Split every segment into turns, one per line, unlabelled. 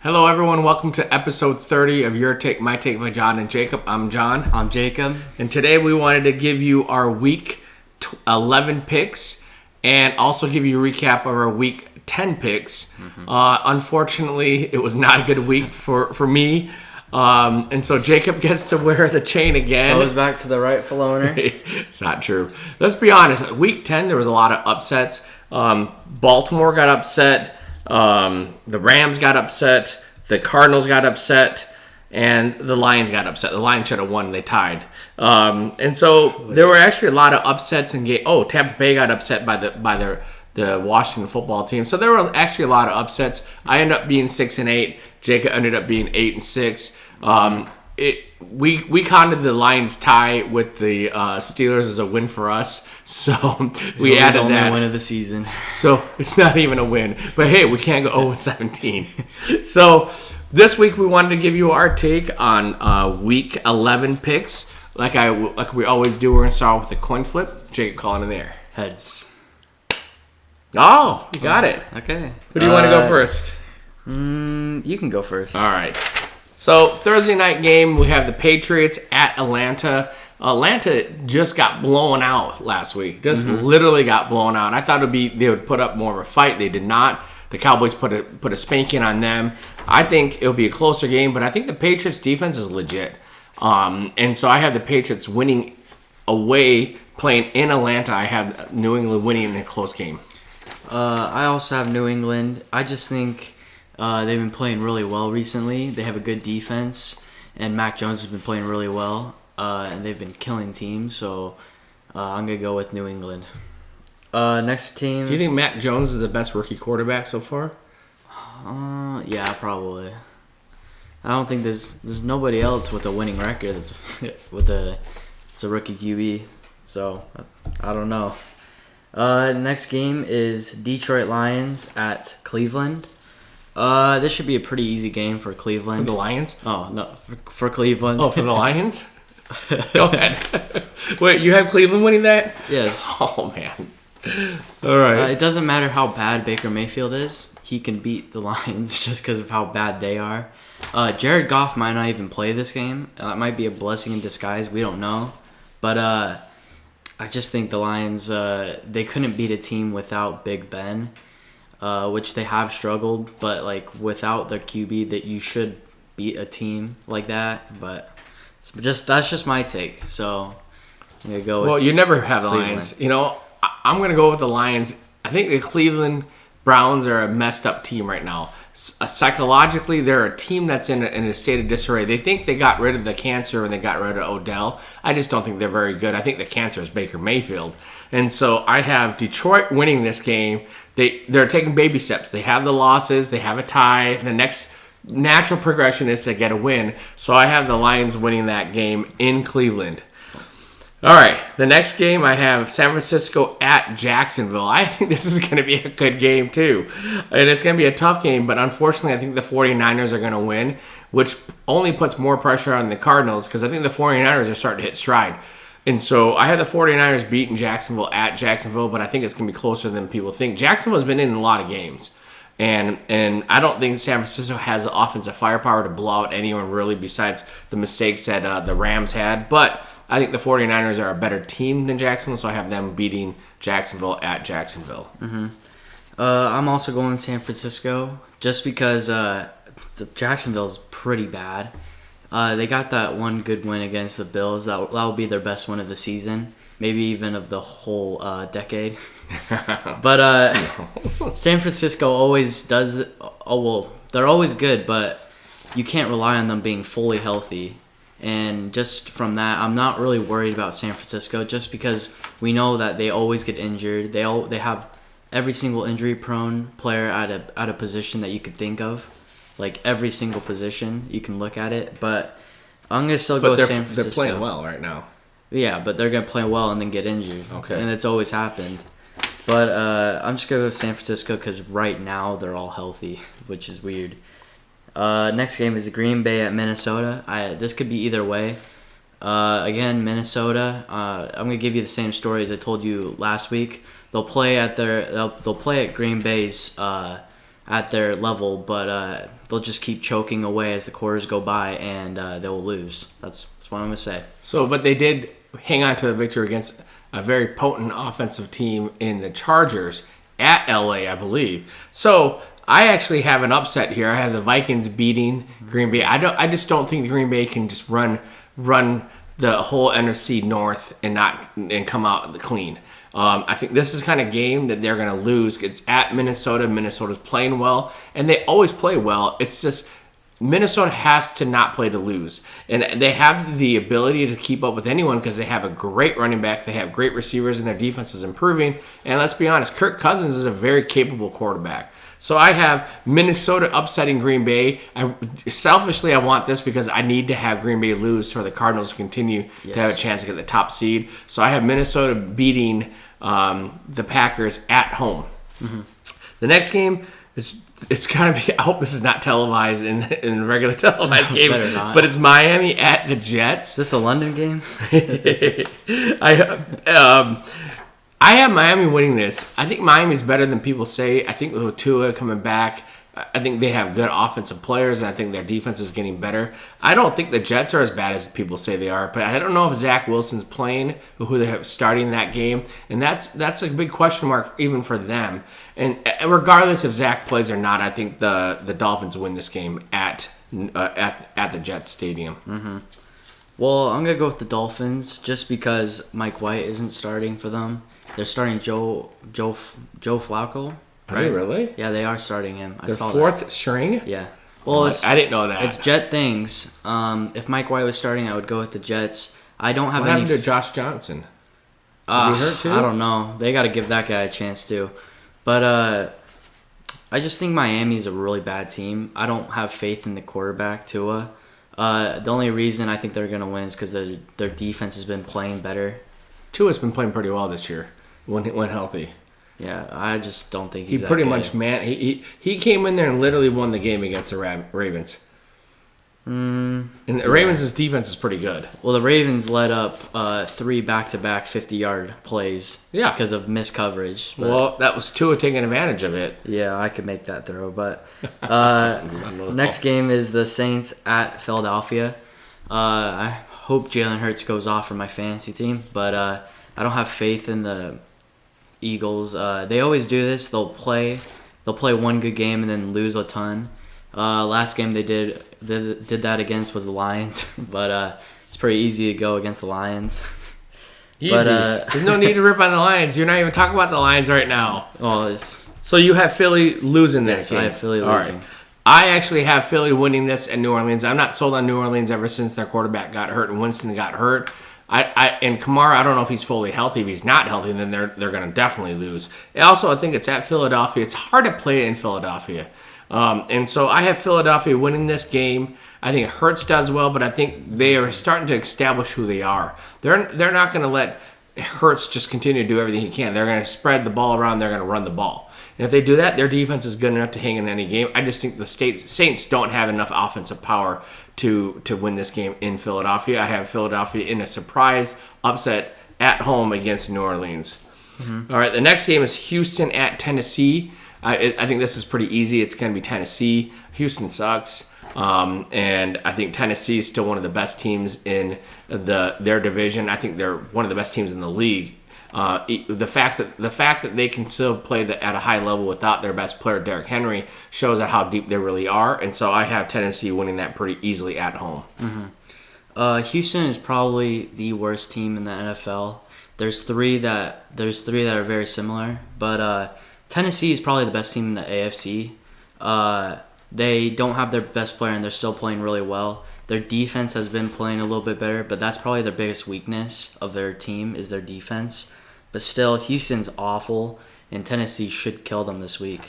Hello, everyone. Welcome to episode 30 of Your Take, My Take by John and Jacob. I'm John.
I'm Jacob.
And today we wanted to give you our week 11 picks and also give you a recap of our week 10 picks. Unfortunately, it was not a good week for me. And so Jacob gets to wear the chain again.
Goes back to the rightful owner.
It's not true. Let's be honest. Week 10, there was a lot of upsets. Baltimore got upset. The Rams got upset, the Cardinals got upset, and the Lions got upset. The Lions should have won. They tied. And so there were actually a lot of upsets in game. Oh, Tampa Bay got upset by the Washington football team. So there were actually a lot of upsets. I ended up being 6-8. Jacob ended up being 8-6. We counted the Lions tie with the Steelers as a win for us, so we added
the
that.
only win of the season.
So it's not even a win. But hey, we can't go 0-17. So this week we wanted to give you our take on week 11 picks. Like we always do, we're going to start with a coin flip. Jacob, calling in there.
Heads.
Oh, you got it.
Okay.
Who do you want to go first?
You can go first.
All right. So Thursday night game, we have the Patriots at Atlanta. Atlanta just got blown out last week. Literally got blown out. I thought they would put up more of a fight. They did not. The Cowboys put a spanking on them. I think it'll be a closer game, but I think the Patriots defense is legit. And so I have the Patriots winning away, playing in Atlanta. I have New England winning in a close game.
I also have New England. I just think they've been playing really well recently. They have a good defense, and Mac Jones has been playing really well, and they've been killing teams. So I'm gonna go with New England. Next team.
Do you think Mac Jones is the best rookie quarterback so far?
Yeah, probably. I don't think there's nobody else with a winning record that's it's a rookie QB. So I don't know. Next game is Detroit Lions at Cleveland. This should be a pretty easy game for Cleveland.
For the Lions?
Oh, no. For Cleveland.
Oh, for the Lions? Go ahead. Wait, you have Cleveland winning that?
Yes.
Oh, man. All right.
It doesn't matter how bad Baker Mayfield is. He can beat the Lions just because of how bad they are. Jared Goff might not even play this game. It might be a blessing in disguise. We don't know. But I just think the Lions, they couldn't beat a team without Big Ben. Which they have struggled, but like without their QB, that you should beat a team like that. But that's just my take. So I'm gonna go.
Well, you never have the Lions. You know, I'm gonna go with the Lions. I think the Cleveland Browns are a messed up team right now. Psychologically, they're a team that's in a state of disarray. They think they got rid of the cancer and they got rid of Odell. I just don't think they're very good. I think the cancer is Baker Mayfield. And so I have Detroit winning this game. They're taking baby steps. They have the losses. They have a tie. The next natural progression is to get a win. So I have the Lions winning that game in Cleveland. All right, the next game I have San Francisco at Jacksonville. I think this is going to be a good game too. And it's going to be a tough game, but unfortunately I think the 49ers are going to win, which only puts more pressure on the Cardinals because I think the 49ers are starting to hit stride. And so I have the 49ers beating Jacksonville at Jacksonville, but I think it's going to be closer than people think. Jacksonville's been in a lot of games. And I don't think San Francisco has the offensive firepower to blow out anyone really besides the mistakes that the Rams had. But I think the 49ers are a better team than Jacksonville, so I have them beating Jacksonville at Jacksonville.
I'm also going San Francisco just because the Jacksonville's pretty bad. They got that one good win against the Bills. That will be their best win of the season, maybe even of the whole decade. But San Francisco always does. They're always good, but you can't rely on them being fully healthy. And just from that, I'm not really worried about San Francisco just because we know that they always get injured. They have every single injury-prone player at a position that you could think of. Like every single position, you can look at it. But I'm going to still go with San Francisco.
They're playing well right now.
Yeah, but they're going to play well and then get injured.
Okay.
And it's always happened. But I'm just going to go with San Francisco because right now they're all healthy, which is weird. Next game is Green Bay at Minnesota. This could be either way. Again, Minnesota. I'm going to give you the same story as I told you last week. They'll play at Green Bay's at their level, but they'll just keep choking away as the quarters go by, and they will lose. That's what I'm going to say.
So, but they did hang on to the victory against a very potent offensive team in the Chargers at LA, I believe. So, I actually have an upset here. I have the Vikings beating Green Bay. I just don't think Green Bay can just run the whole NFC North and come out clean. I think this is kind of game that they're going to lose. It's at Minnesota. Minnesota's playing well, and they always play well. It's just Minnesota has to not play to lose. And they have the ability to keep up with anyone because they have a great running back. They have great receivers, and their defense is improving. And let's be honest, Kirk Cousins is a very capable quarterback. So I have Minnesota upsetting Green Bay. Selfishly, I want this because I need to have Green Bay lose for the Cardinals to continue to have a chance to get the top seed. So I have Minnesota beating the Packers at home. Mm-hmm. The next game it's gonna be. I hope this is not televised in a regular televised game, but it's Miami at the Jets.
Is this a London game?
I have Miami winning this. I think Miami's better than people say. I think with Tua coming back, I think they have good offensive players, and I think their defense is getting better. I don't think the Jets are as bad as people say they are, but I don't know if Zach Wilson's playing or who they have starting that game, and that's a big question mark even for them. And regardless if Zach plays or not, I think the Dolphins win this game at the Jets Stadium.
Mm-hmm. Well, I'm gonna go with the Dolphins just because Mike White isn't starting for them. They're starting Joe Flacco.
Right? Are they really?
Yeah, they are starting him. I saw
that. Fourth string?
Yeah. Well,
I didn't know that.
It's Jet things. If Mike White was starting, I would go with the Jets. I don't have
what happened to Josh Johnson? Is he hurt too?
I don't know. They got to give that guy a chance too. But I just think Miami's a really bad team. I don't have faith in the quarterback, Tua. The only reason I think they're going to win is because their defense has been playing better.
Tua's been playing pretty well this year when healthy.
Yeah, I just don't think he's
that pretty
good.
much he came in there and literally won the game against the Ravens. And the Ravens' defense is pretty good.
Well, the Ravens led up 3 back-to-back 50-yard plays because of missed coverage.
Well, that was Tua taking advantage of it.
Yeah, I could make that throw. But next game is the Saints at Philadelphia. I hope Jalen Hurts goes off for my fantasy team, but I don't have faith in the Eagles. They always do this. They'll play one good game and then lose a ton. Last game they did that against was the Lions, but it's pretty easy to go against the Lions.
Easy. But, there's no need to rip on the Lions. You're not even talking about the Lions right now. So you have Philly losing this game.
I have Philly losing.
Right. I actually have Philly winning this in New Orleans. I'm not sold on New Orleans ever since their quarterback got hurt and Winston got hurt. And Kamara, I don't know if he's fully healthy. If he's not healthy, then they're going to definitely lose. Also, I think it's at Philadelphia. It's hard to play in Philadelphia. And so I have Philadelphia winning this game. I think Hurts does well, but I think they are starting to establish who they are. They're not going to let Hurts just continue to do everything he can. They're going to spread the ball around. They're going to run the ball. And if they do that, their defense is good enough to hang in any game. I just think the Saints don't have enough offensive power to win this game in Philadelphia. I have Philadelphia in a surprise upset at home against New Orleans. Mm-hmm. All right, the next game is Houston at Tennessee. I think this is pretty easy. It's going to be Tennessee. Houston sucks. And I think Tennessee is still one of the best teams in their division. I think they're one of the best teams in the league. The fact that they can still play at a high level without their best player, Derrick Henry, shows that how deep they really are. And so I have Tennessee winning that pretty easily at home.
Mm-hmm. Houston is probably the worst team in the NFL. There's three that are very similar, but Tennessee is probably the best team in the AFC. They don't have their best player, and they're still playing really well. Their defense has been playing a little bit better, but that's probably their biggest weakness of their team is their defense. But still, Houston's awful, and Tennessee should kill them this week.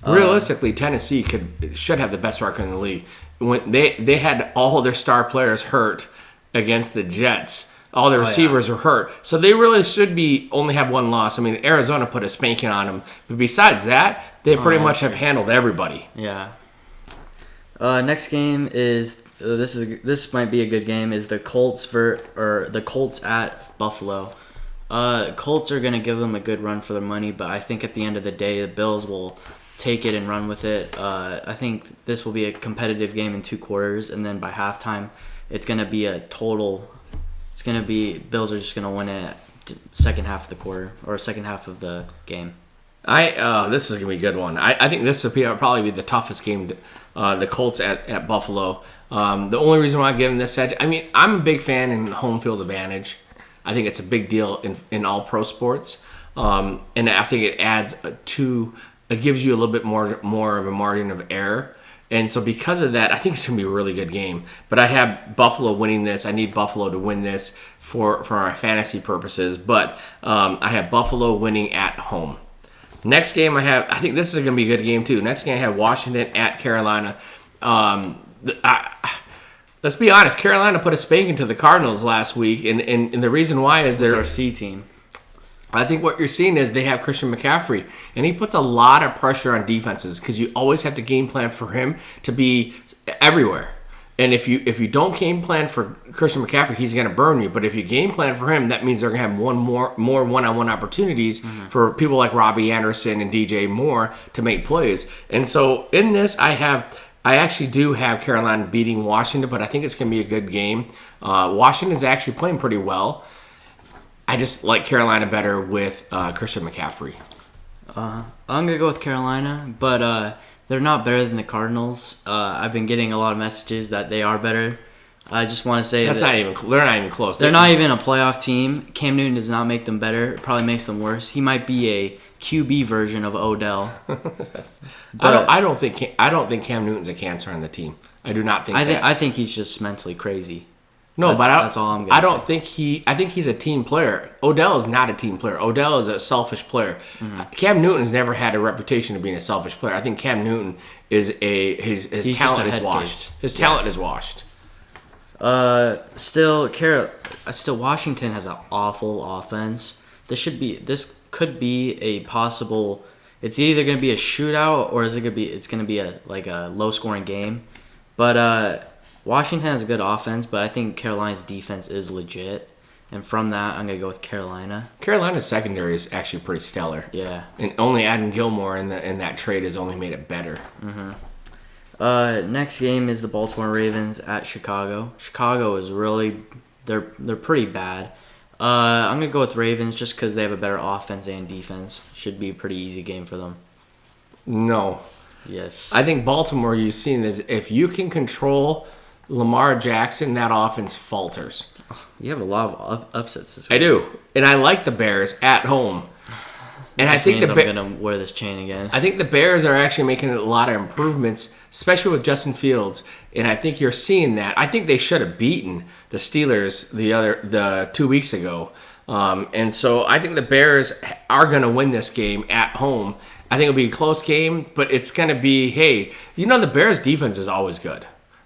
Realistically, Tennessee should have the best record in the league. When they had all their star players hurt against the Jets. All their receivers are hurt. So they really should only have one loss. I mean, Arizona put a spanking on them. But besides that, they pretty much have handled everybody.
Yeah. Next game is this might be a good game. Is the Colts at Buffalo. Colts are gonna give them a good run for their money, but I think at the end of the day, the Bills will take it and run with it. I think this will be a competitive game in 2 quarters, and then by halftime, it's going to be a total. It's going to be Bills are just going to win it second half of the quarter or second half of the game.
This is going to be a good one. I think this will probably be the toughest game. The Colts at Buffalo. The only reason why I give them this edge, I mean, I'm a big fan in home field advantage. I think it's a big deal in all pro sports. And I think it adds it gives you a little bit more of a margin of error. And so because of that, I think it's going to be a really good game. But I have Buffalo winning this. I need Buffalo to win this for our fantasy purposes. But I have Buffalo winning at home. Next game I think this is going to be a good game too. Next game I have Washington at Carolina. Let's be honest, Carolina put a spanking to the Cardinals last week. And the reason why is
our C team.
I think what you're seeing is they have Christian McCaffrey, and he puts a lot of pressure on defenses because you always have to game plan for him to be everywhere. And if you don't game plan for Christian McCaffrey, he's going to burn you. But if you game plan for him, that means they're going to have more one-on-one opportunities for people like Robbie Anderson and DJ Moore to make plays. And so in this, I actually do have Carolina beating Washington, but I think it's going to be a good game. Washington's actually playing pretty well. I just like Carolina better with Christian McCaffrey.
I'm going to go with Carolina, but they're not better than the Cardinals. I've been getting a lot of messages that they are better. I just want to say
they're not even close.
They're not even a playoff team. Cam Newton does not make them better. It probably makes them worse. He might be a QB version of Odell.
I don't think Cam Newton's a cancer on the team. I do not think that.
I think he's just mentally crazy.
No,
that's all I'm going to
say. I think he's a team player. Odell is not a team player. Odell is a selfish player. Cam Newton's never had a reputation of being a selfish player. I think Cam Newton is his talent is washed. His talent is washed.
Still Washington has an awful offense. This could be a possible. It's either going to be a shootout or it's going to be a low scoring game. But Washington has a good offense, but I think Carolina's defense is legit. And from that, I'm going to go with Carolina.
Carolina's secondary is actually pretty stellar.
Yeah.
And only Adam Gilmore in that trade has only made it better.
Next game is the Baltimore Ravens at Chicago. Chicago is they're pretty bad. I'm going to go with Ravens just because they have a better offense and defense. Should be a pretty easy game for them.
No.
Yes.
I think Baltimore, you've seen this, if you can control Lamar Jackson, that offense falters.
You have a lot of upsets this week.
I do. And I like the Bears at home. And I think
I'm going to wear this chain again.
I think the Bears are actually making a lot of improvements, especially with Justin Fields. And I think you're seeing that. I think they should have beaten the Steelers the 2 weeks ago. And so I think the Bears are going to win this game at home. I think it'll be a close game, but it's going to be, the Bears' defense is always good.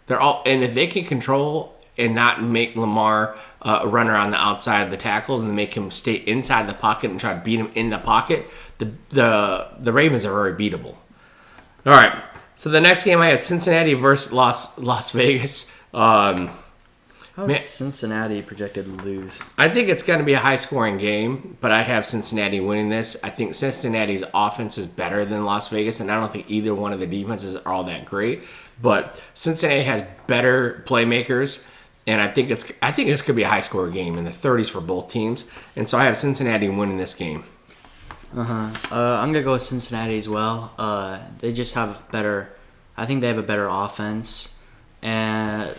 And if they can control and not make Lamar run around the outside of the tackles and make him stay inside the pocket and try to beat him in the pocket, the Ravens are very beatable. All right, so the next game I have Cincinnati versus Las Vegas.
How is Cincinnati projected to lose?
I think it's going to be a high-scoring game, but I have Cincinnati winning this. I think Cincinnati's offense is better than Las Vegas, and I don't think either one of the defenses are all that great. But Cincinnati has better playmakers, and I think this could be a high-scoring game in the 30s for both teams. And so I have Cincinnati winning this game.
I'm going to go with Cincinnati as well. They just have I think they have a better offense. And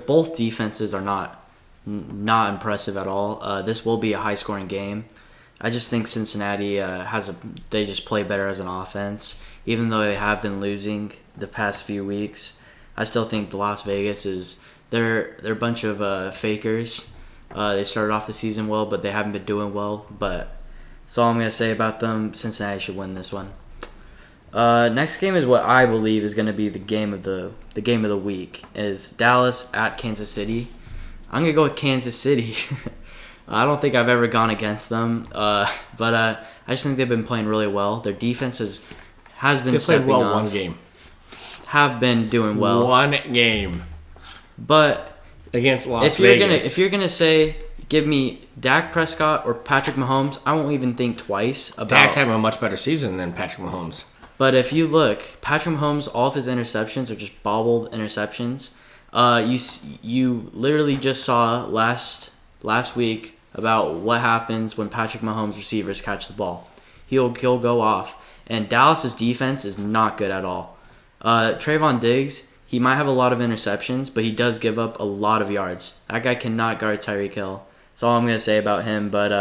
both defenses are not impressive at all. This will be a high-scoring game. I just think Cincinnati they just play better as an offense, even though they have been losing the past few weeks. I still think the Las Vegas they're a bunch of fakers. They started off the season well, but they haven't been doing well. But that's all I'm gonna say about them. Cincinnati should win this one. Next game is what I believe is going to be the game of the week. Is Dallas at Kansas City. I'm going to go with Kansas City. I don't think I've ever gone against them, but I just think they've been playing really well. Their defense has been stepping
well
off.
One game.
Have been doing well.
One game.
But
against Las Vegas.
If you're gonna say give me Dak Prescott or Patrick Mahomes, I won't even think twice about.
Dak's having a much better season than Patrick Mahomes.
But if you look, Patrick Mahomes, all of his interceptions are just bobbled interceptions. You literally just saw last week about what happens when Patrick Mahomes receivers catch the ball. He'll go off. And Dallas's defense is not good at all. Trayvon Diggs, he might have a lot of interceptions, but he does give up a lot of yards. That guy cannot guard Tyreek Hill. That's all I'm going to say about him, but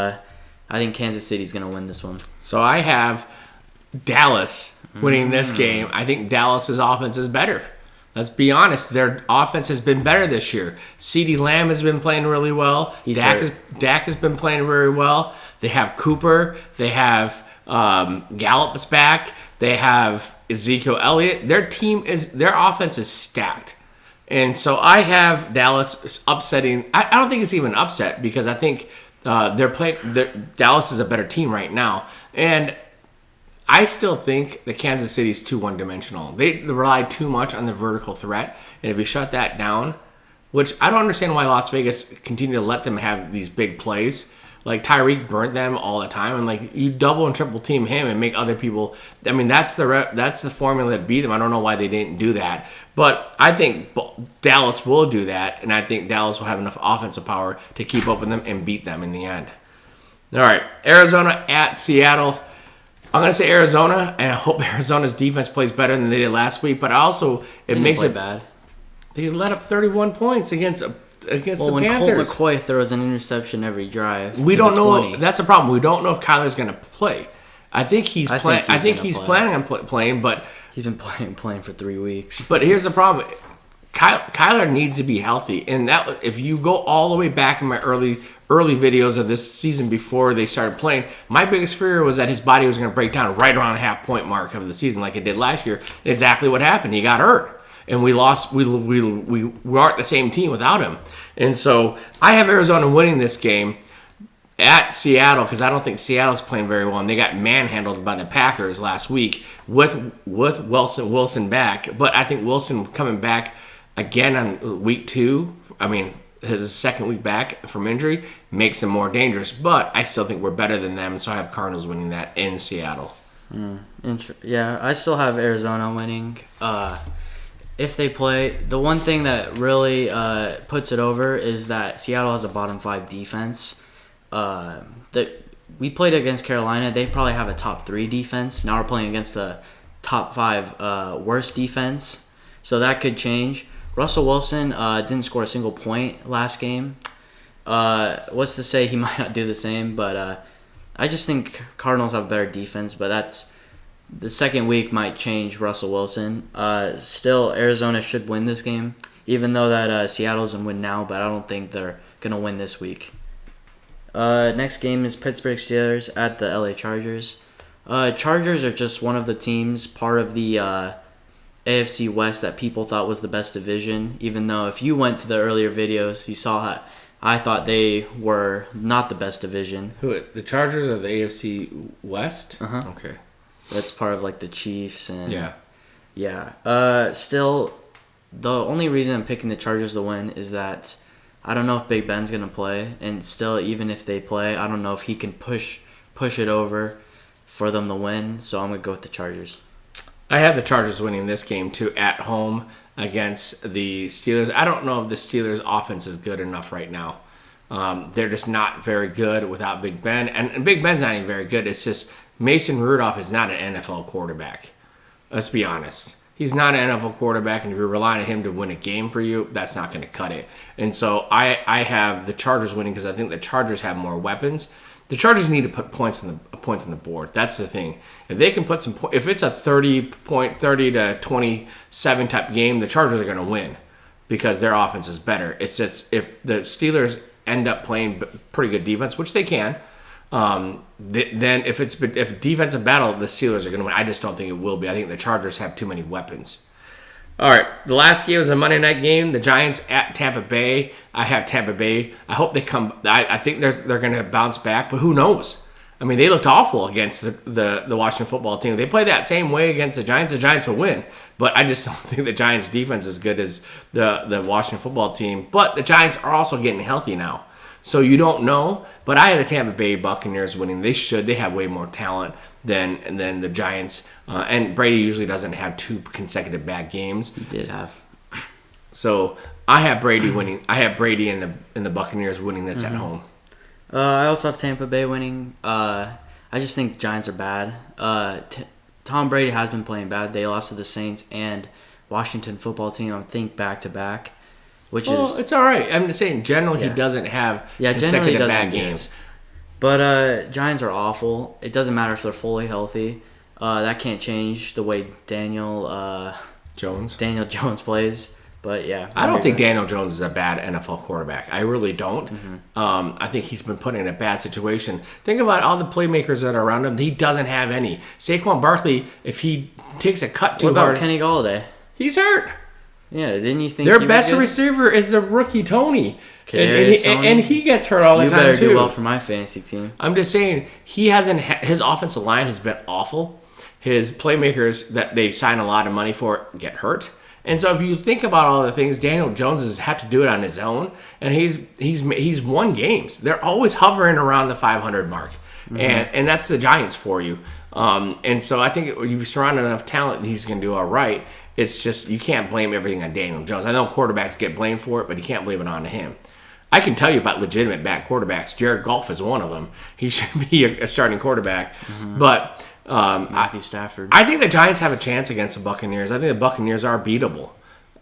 I think Kansas City's going to win this one.
So I have Dallas winning this game. I think Dallas's offense is better. Let's be honest. Their offense has been better this year. CeeDee Lamb has been playing really well. Dak has been playing very well. They have Cooper. They have Gallup's back. They have Ezekiel Elliott. Their offense is stacked. And so I have Dallas upsetting. I don't think it's even upset because I think Dallas is a better team right now. And I still think that Kansas City is too one-dimensional. They rely too much on the vertical threat. And if you shut that down, which I don't understand why Las Vegas continue to let them have these big plays. Like Tyreek burnt them all the time, and like you double and triple team him and make other people. I mean, that's the formula that beat them. I don't know why they didn't do that, but I think Dallas will do that, and I think Dallas will have enough offensive power to keep up with them and beat them in the end. All right, Arizona at Seattle. I'm gonna say Arizona, and I hope Arizona's defense plays better than they did last week. But also, it makes it
bad.
They let up 31 points against the Panthers.
When Colt McCoy throws an interception every drive,
we don't know. That's a problem. We don't know if Kyler's going to play. I think he's playing. I think he's planning on playing, but
he's been playing for 3 weeks.
But here's the problem: Kyler needs to be healthy, and that if you go all the way back in my early videos of this season before they started playing, my biggest fear was that his body was going to break down right around the half-point mark of the season, like it did last year. And exactly what happened. He got hurt. And we lost. We aren't the same team without him. And so I have Arizona winning this game at Seattle because I don't think Seattle's playing very well. And they got manhandled by the Packers last week with Wilson back. But I think Wilson coming back again on week 2. I mean, his second week back from injury makes him more dangerous. But I still think we're better than them. So I have Cardinals winning that in Seattle.
Yeah, I still have Arizona winning. If they play, the one thing that really puts it over is that Seattle has a bottom 5 defense. We played against Carolina. They probably have a top 3 defense. Now we're playing against the top 5 worst defense. So that could change. Russell Wilson didn't score a single point last game. What's to say he might not do the same, but I just think Cardinals have a better defense, but that's... The second week might change Russell Wilson. Still, Arizona should win this game, even though that Seattle's in win now, but I don't think they're going to win this week. Next game is Pittsburgh Steelers at the LA Chargers. Chargers are just one of the teams, part of the AFC West that people thought was the best division, even though if you went to the earlier videos, you saw that I thought they were not the best division.
Who, the Chargers are the AFC West?
Uh-huh.
Okay.
That's part of like the Chiefs and
yeah.
Still, the only reason I'm picking the Chargers to win is that I don't know if Big Ben's gonna play, and still, even if they play, I don't know if he can push it over for them to win. So I'm gonna go with the Chargers.
I have the Chargers winning this game too at home against the Steelers. I don't know if the Steelers' offense is good enough right now. They're just not very good without Big Ben, and Big Ben's not even very good. It's just Mason Rudolph is not an NFL quarterback. Let's be honest. He's not an NFL quarterback, and if you're relying on him to win a game for you, that's not going to cut it. And so I have the Chargers winning because I think the Chargers have more weapons. The Chargers need to put points on the board. That's the thing. If they can put some points, if it's a 30 to 27 type game, the Chargers are going to win because their offense is better. It's if the Steelers end up playing pretty good defense, which they can. Then if defensive battle, the Steelers are going to win. I just don't think it will be. I think the Chargers have too many weapons. All right, the last game is a Monday night game. The Giants at Tampa Bay. I have Tampa Bay. I hope they come. I think they're going to bounce back, but who knows? I mean, they looked awful against the Washington football team. If they play that same way against the Giants will win. But I just don't think the Giants' defense is as good as the Washington football team. But the Giants are also getting healthy now. So you don't know, but I had the Tampa Bay Buccaneers winning. They should. They have way more talent. than the Giants. And Brady usually doesn't have 2 consecutive bad games.
He did have.
So I have Brady winning. I have Brady and the Buccaneers winning this at home.
I also have Tampa Bay winning. I just think Giants are bad. Tom Brady has been playing bad. They lost to the Saints and Washington football team, I think, back-to-back.
It's all right. I'm just saying, in general, he doesn't have consecutive bad games.
But Giants are awful. It doesn't matter if they're fully healthy. That can't change the way Daniel Jones plays. But yeah,
I don't think Daniel Jones is a bad NFL quarterback. I really don't. I think he's been put in a bad situation. Think about all the playmakers that are around him. He doesn't have any. Saquon Barkley, if he takes a cut too hard,
what about Kenny Galladay?
He's hurt.
Yeah, didn't you think
their best receiver is the rookie Tony,
Tony?
And he gets hurt all the time too.
You better do well for my fantasy team.
I'm just saying he hasn't. His offensive line has been awful. His playmakers that they sign a lot of money for get hurt. And so if you think about all the things, Daniel Jones has had to do it on his own, and he's won games. They're always hovering around the 500 mark, and that's the Giants for you. And so I think you've surrounded enough talent, he's going to do all right. It's just you can't blame everything on Daniel Jones. I know quarterbacks get blamed for it, but you can't blame it on him. I can tell you about legitimate bad quarterbacks. Jared Goff is one of them. He should be a starting quarterback, but.
Matthew Stafford.
I think the Giants have a chance against the Buccaneers. I think the Buccaneers are beatable.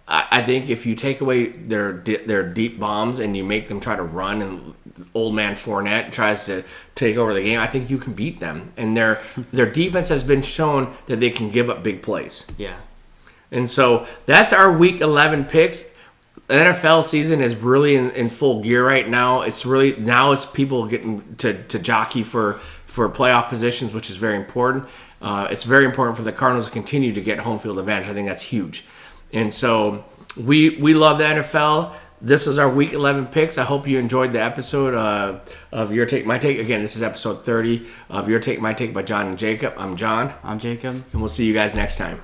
I think if you take away their deep bombs and you make them try to run, and old man Fournette tries to take over the game, I think you can beat them. And their defense has been shown that they can give up big plays.
Yeah. And
so that's our Week 11 picks. The NFL season is really in full gear right now. It's people getting to jockey for playoff positions, which is very important. It's very important for the Cardinals to continue to get home field advantage. I think that's huge. And so we love the NFL. This is our Week 11 picks. I hope you enjoyed the episode of Your Take, My Take. Again, this is episode 30 of Your Take, My Take by John and Jacob. I'm John.
I'm Jacob.
And we'll see you guys next time.